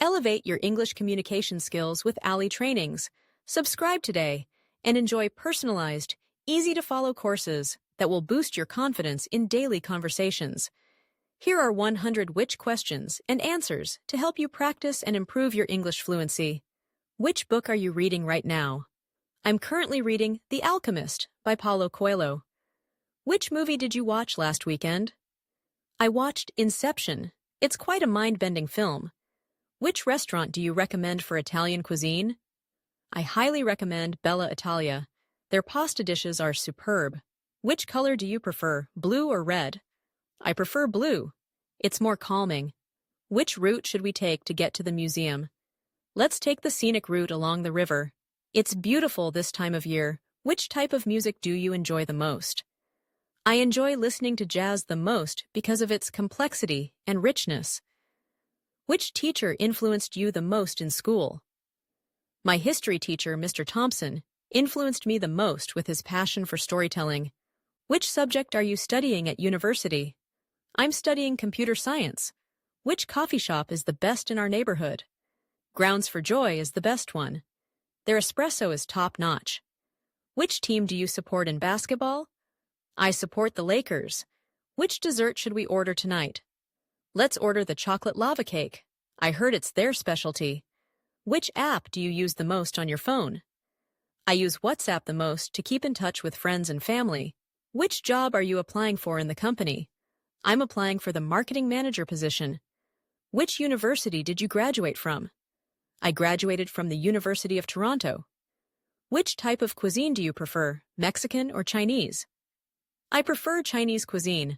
Elevate your English communication skills with Ali Trainings. Subscribe today and enjoy personalized, easy-to-follow courses that will boost your confidence in daily conversations. Here are 100 which questions and answers to help you practice and improve your English fluency. Which book are you reading right now? I'm currently reading The Alchemist by Paulo Coelho. Which movie did you watch last weekend? I watched Inception. It's quite a mind-bending film. Which restaurant do you recommend for Italian cuisine? I highly recommend Bella Italia. Their pasta dishes are superb. Which color do you prefer, blue or red? I prefer blue. It's more calming. Which route should we take to get to the museum? Let's take the scenic route along the river. It's beautiful this time of year. Which type of music do you enjoy the most? I enjoy listening to jazz the most because of its complexity and richness. Which teacher influenced you the most in school? My history teacher, Mr. Thompson, influenced me the most with his passion for storytelling. Which subject are you studying at university? I'm studying computer science. Which coffee shop is the best in our neighborhood? Grounds for Joy is the best one. Their espresso is top-notch. Which team do you support in basketball? I support the Lakers. Which dessert should we order tonight? Let's order the chocolate lava cake. I heard it's their specialty. Which app do you use the most on your phone? I use WhatsApp the most to keep in touch with friends and family. Which job are you applying for in the company? I'm applying for the marketing manager position. Which university did you graduate from? I graduated from the University of Toronto. Which type of cuisine do you prefer, Mexican or Chinese? I prefer Chinese cuisine.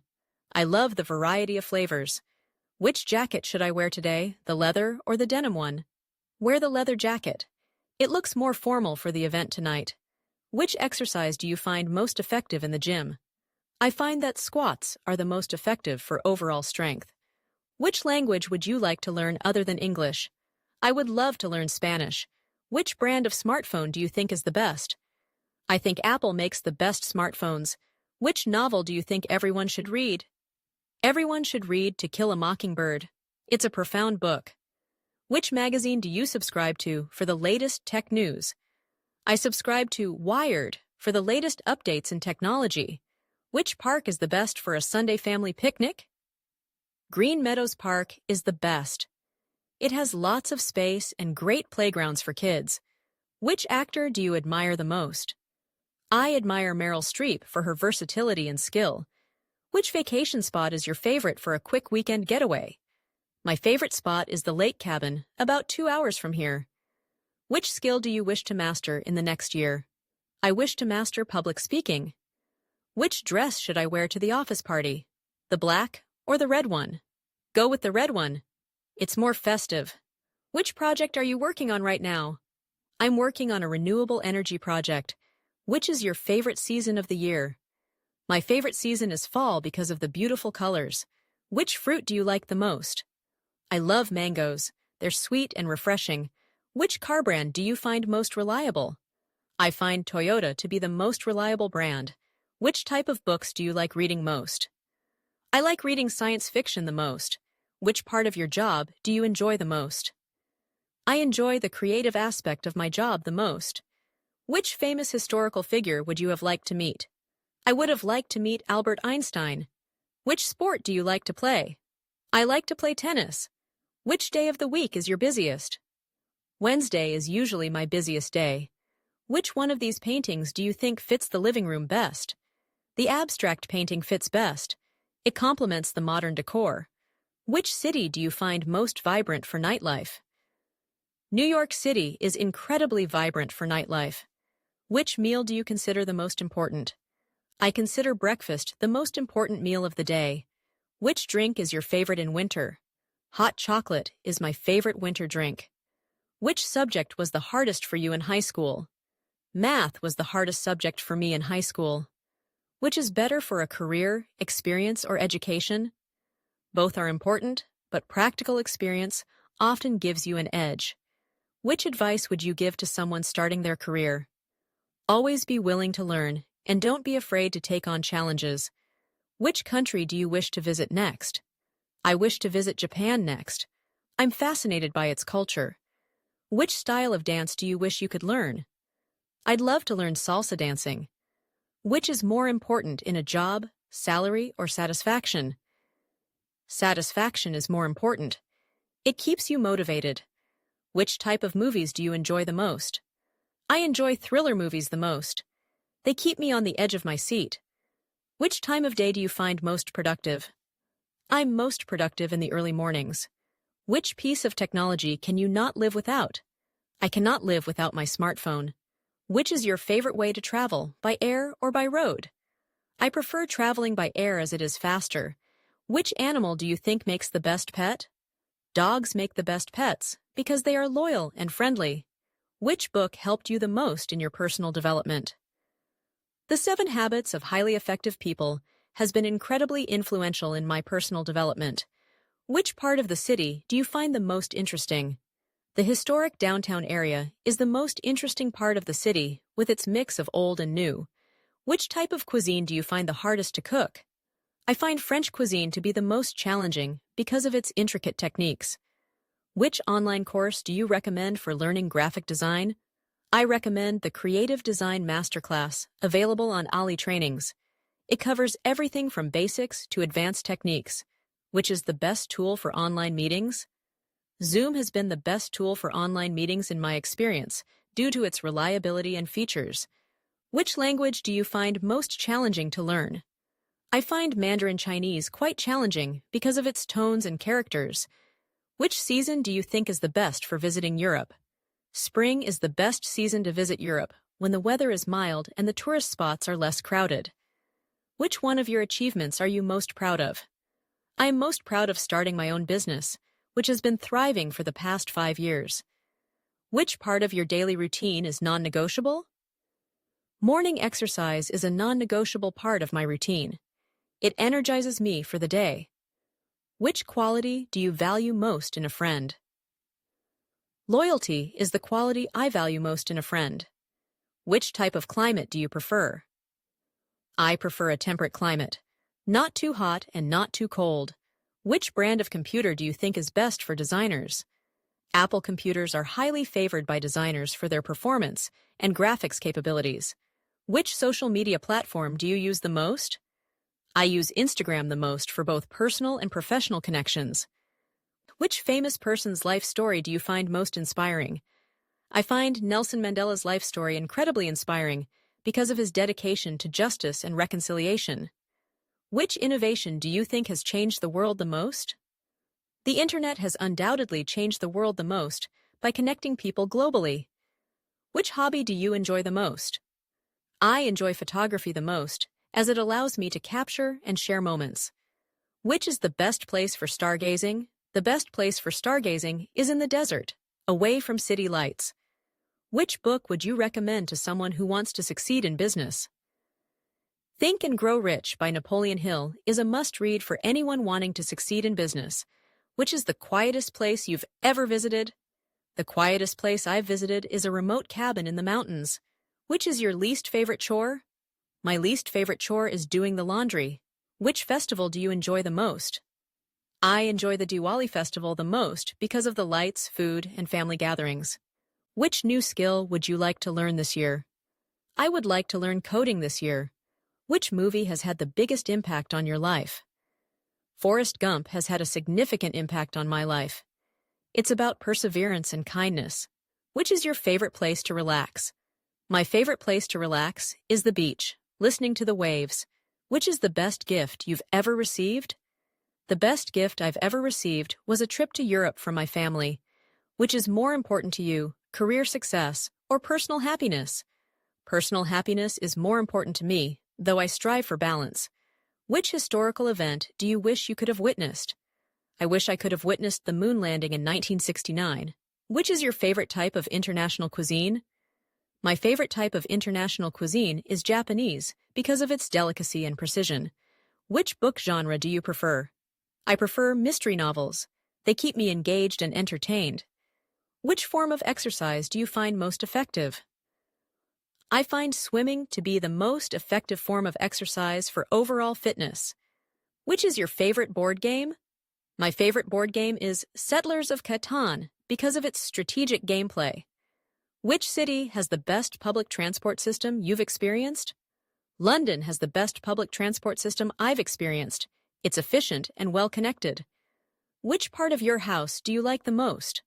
I love the variety of flavors. Which jacket should I wear today, the leather or the denim one? Wear the leather jacket. It looks more formal for the event tonight. Which exercise do you find most effective in the gym? I find that squats are the most effective for overall strength. Which language would you like to learn other than English? I would love to learn Spanish. Which brand of smartphone do you think is the best? I think Apple makes the best smartphones. Which novel do you think everyone should read? Everyone should read To Kill a Mockingbird. It's a profound book. Which magazine do you subscribe to for the latest tech news? I subscribe to Wired for the latest updates in technology. Which park is the best for a Sunday family picnic? Green Meadows Park is the best. It has lots of space and great playgrounds for kids. Which actor do you admire the most? I admire Meryl Streep for her versatility and skill. Which vacation spot is your favorite for a quick weekend getaway? My favorite spot is the lake cabin, about 2 hours from here. Which skill do you wish to master in the next year? I wish to master public speaking. Which dress should I wear to the office party? The black or the red one? Go with the red one. It's more festive. Which project are you working on right now? I'm working on a renewable energy project. Which is your favorite season of the year? My favorite season is fall because of the beautiful colors. Which fruit do you like the most? I love mangoes. They're sweet and refreshing. Which car brand do you find most reliable? I find Toyota to be the most reliable brand. Which type of books do you like reading most? I like reading science fiction the most. Which part of your job do you enjoy the most? I enjoy the creative aspect of my job the most. Which famous historical figure would you have liked to meet? I would have liked to meet Albert Einstein. Which sport do you like to play? I like to play tennis. Which day of the week is your busiest? Wednesday is usually my busiest day. Which one of these paintings do you think fits the living room best? The abstract painting fits best. It complements the modern decor. Which city do you find most vibrant for nightlife? New York City is incredibly vibrant for nightlife. Which meal do you consider the most important? I consider breakfast the most important meal of the day. Which drink is your favorite in winter? Hot chocolate is my favorite winter drink. Which subject was the hardest for you in high school? Math was the hardest subject for me in high school. Which is better for a career, experience, or education? Both are important, but practical experience often gives you an edge. Which advice would you give to someone starting their career? Always be willing to learn, and don't be afraid to take on challenges. Which country do you wish to visit next? I wish to visit Japan next. I'm fascinated by its culture. Which style of dance do you wish you could learn? I'd love to learn salsa dancing. Which is more important in a job, salary, or satisfaction? Satisfaction is more important. It keeps you motivated. Which type of movies do you enjoy the most? I enjoy thriller movies the most. They keep me on the edge of my seat. Which time of day do you find most productive? I'm most productive in the early mornings. Which piece of technology can you not live without? I cannot live without my smartphone. Which is your favorite way to travel, by air or by road? I prefer traveling by air as it is faster. Which animal do you think makes the best pet? Dogs make the best pets because they are loyal and friendly. Which book helped you the most in your personal development? The 7 Habits of Highly Effective People has been incredibly influential in my personal development. Which part of the city do you find the most interesting? The historic downtown area is the most interesting part of the city with its mix of old and new. Which type of cuisine do you find the hardest to cook? I find French cuisine to be the most challenging because of its intricate techniques. Which online course do you recommend for learning graphic design? I recommend the Creative Design Masterclass, available on Ali Trainings. It covers everything from basics to advanced techniques. Which is the best tool for online meetings? Zoom has been the best tool for online meetings in my experience due to its reliability and features. Which language do you find most challenging to learn? I find Mandarin Chinese quite challenging because of its tones and characters. Which season do you think is the best for visiting Europe? Spring is the best season to visit Europe when the weather is mild and the tourist spots are less crowded. Which one of your achievements are you most proud of? I am most proud of starting my own business, which has been thriving for the past 5 years. Which part of your daily routine is non-negotiable? Morning exercise is a non-negotiable part of my routine. It energizes me for the day. Which quality do you value most in a friend? Loyalty is the quality I value most in a friend. Which type of climate do you prefer? I prefer a temperate climate. Not too hot and not too cold. Which brand of computer do you think is best for designers? Apple computers are highly favored by designers for their performance and graphics capabilities. Which social media platform do you use the most? I use Instagram the most for both personal and professional connections. Which famous person's life story do you find most inspiring? I find Nelson Mandela's life story incredibly inspiring because of his dedication to justice and reconciliation. Which innovation do you think has changed the world the most? The internet has undoubtedly changed the world the most by connecting people globally. Which hobby do you enjoy the most? I enjoy photography the most, as it allows me to capture and share moments. Which is the best place for stargazing? The best place for stargazing is in the desert, away from city lights. Which book would you recommend to someone who wants to succeed in business? Think and Grow Rich by Napoleon Hill is a must-read for anyone wanting to succeed in business. Which is the quietest place you've ever visited? The quietest place I've visited is a remote cabin in the mountains. Which is your least favorite chore? My least favorite chore is doing the laundry. Which festival do you enjoy the most? I enjoy the Diwali festival the most because of the lights, food, and family gatherings. Which new skill would you like to learn this year? I would like to learn coding this year. Which movie has had the biggest impact on your life? Forrest Gump has had a significant impact on my life. It's about perseverance and kindness. Which is your favorite place to relax? My favorite place to relax is the beach, listening to the waves. Which is the best gift you've ever received? The best gift I've ever received was a trip to Europe from my family. Which is more important to you, career success or personal happiness? Personal happiness is more important to me, though I strive for balance. Which historical event do you wish you could have witnessed? I wish I could have witnessed the moon landing in 1969. Which is your favorite type of international cuisine? My favorite type of international cuisine is Japanese because of its delicacy and precision. Which book genre do you prefer? I prefer mystery novels. They keep me engaged and entertained. Which form of exercise do you find most effective? I find swimming to be the most effective form of exercise for overall fitness. Which is your favorite board game? My favorite board game is Settlers of Catan because of its strategic gameplay. Which city has the best public transport system you've experienced? London has the best public transport system I've experienced. It's efficient and well-connected. Which part of your house do you like the most?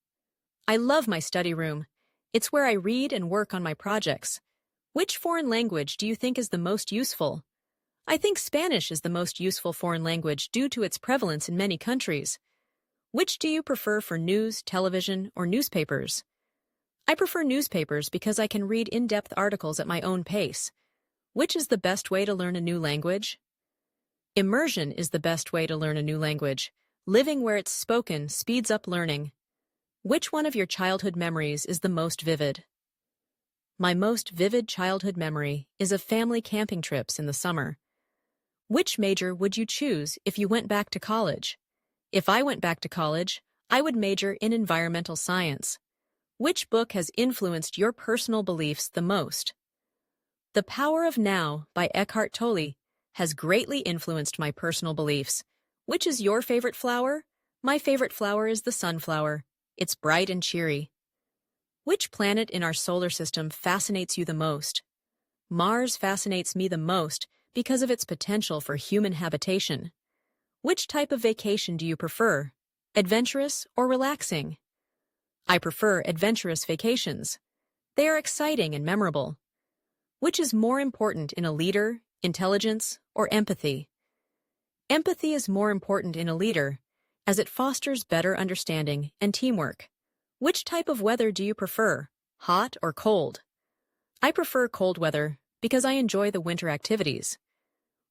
I love my study room. It's where I read and work on my projects. Which foreign language do you think is the most useful? I think Spanish is the most useful foreign language due to its prevalence in many countries. Which do you prefer for news, television, or newspapers? I prefer newspapers because I can read in-depth articles at my own pace. Which is the best way to learn a new language? Immersion is the best way to learn a new language. Living where it's spoken speeds up learning. Which one of your childhood memories is the most vivid? My most vivid childhood memory is of family camping trips in the summer. Which major would you choose if you went back to college? If I went back to college, I would major in environmental science. Which book has influenced your personal beliefs the most? The Power of Now by Eckhart Tolle has greatly influenced my personal beliefs. Which is your favorite flower? My favorite flower is the sunflower. It's bright and cheery. Which planet in our solar system fascinates you the most? Mars fascinates me the most because of its potential for human habitation. Which type of vacation do you prefer? Adventurous or relaxing? I prefer adventurous vacations. They are exciting and memorable. Which is more important in a leader, intelligence, or empathy? Empathy is more important in a leader, as it fosters better understanding and teamwork. Which type of weather do you prefer, hot or cold? I prefer cold weather because I enjoy the winter activities.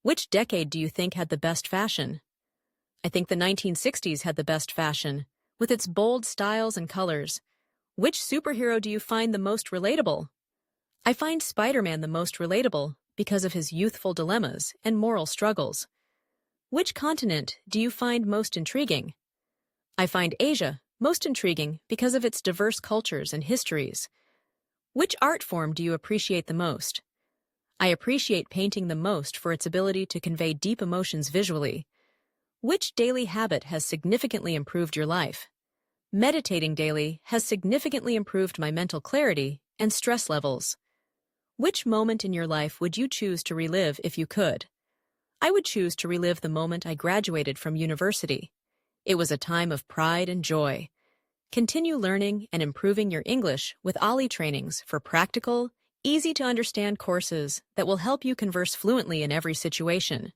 Which decade do you think had the best fashion? I think the 1960s had the best fashion, with its bold styles and colors. Which superhero do you find the most relatable? I find Spider-Man the most relatable because of his youthful dilemmas and moral struggles. Which continent do you find most intriguing? I find Asia most intriguing because of its diverse cultures and histories. Which art form do you appreciate the most? I appreciate painting the most for its ability to convey deep emotions visually. Which daily habit has significantly improved your life? Meditating daily has significantly improved my mental clarity and stress levels. Which moment in your life would you choose to relive if you could? I would choose to relive the moment I graduated from university. It was a time of pride and joy. Continue learning and improving your English with Ali trainings for practical, easy-to-understand courses that will help you converse fluently in every situation.